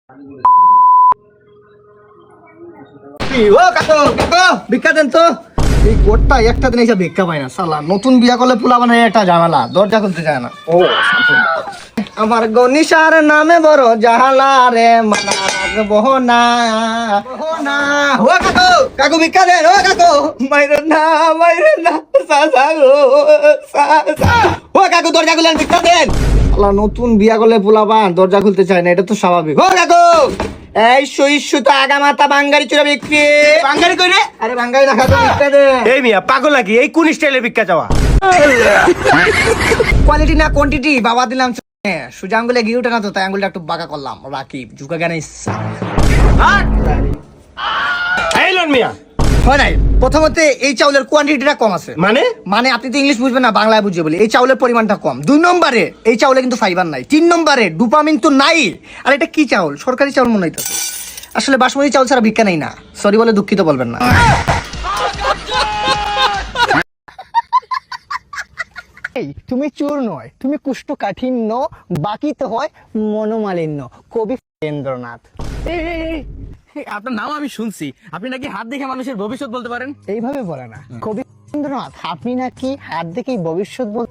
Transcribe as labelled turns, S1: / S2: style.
S1: ও কাকু কাকু ভিক্ষা দেন তো। এই গোটটা একটা দিন এসে ভিক্ষা পায় না সালা। নতুন বিয়া করলে পোলা বানায় একটা ঝামেলা, দরজা খুলতে চায় না। ও আমার গনিশার নামে বড় জাহালা রে, মানা রাখবো না না। ও কাকু কাকু ভিক্ষা দেন। ও কাকু মাইরে না সাসা গো সাসা। ও কাকু দরজা খুলেন, ভিক্ষা দেন। সালা নতুন বিয়া করলে পোলা বান দরজা খুলতে চায় না, এটা তো স্বাভাবিক। ও কাকু এই সইস্যু তো আগা মাথা বাঙ্গারি চুরা বিক্রি। বাঙ্গারি কই রে? আরে বাঙ্গারি না খাতো ভিক্ষা দে।
S2: এই মিয়া পাগল নাকি? এই কোন স্টাইলে ভিক্ষা চাওয়া?
S1: কোয়ালিটি না কোয়ান্টিটি বাবা দিলাম। সুজা আঙ্গুলে ঘি উঠে না তো, তাই আঙ্গুলটা একটু বাঁকা করলাম। রাকিব ঝুঁকা জ্ঞান ইচ্ছা
S2: এই লন মিয়া,
S1: হয় নাই। প্রথমত এই চাউলের কোয়ান্টিটিটা কম আছে। মানে আপনি তো ইংলিশ বুঝবেন না, বাংলায় বুঝবে বলে এই চাউলের পরিমাণটা কম। 2 নম্বরে এই চাউলে কিন্তু ফাইবার নাই। 3 নম্বরে ডোপামিন তো নাই। আর এটা কি চাউল? সরকারি চাউল মনে হইতেছে। আসলে বাসমতি চাউল ছাড়া ভিক্ষা নেই না। সরি বলে দুঃখিত বলবেন না।
S3: তুমি চোর নয়, তুমি কুষ্ঠকাঠিন্য, বাকি তো হয় মনোমালিন্য। কবি রবীন্দ্রনাথ।
S4: আপনার নাম আমি শুনছি, আপনি নাকি হাত দেখে মানুষের ভবিষ্যৎ বলতে পারেন।
S3: এইভাবে বলে না, কবি রবীন্দ্রনাথ আপনি নাকি হাত দেখেই ভবিষ্যৎ বল।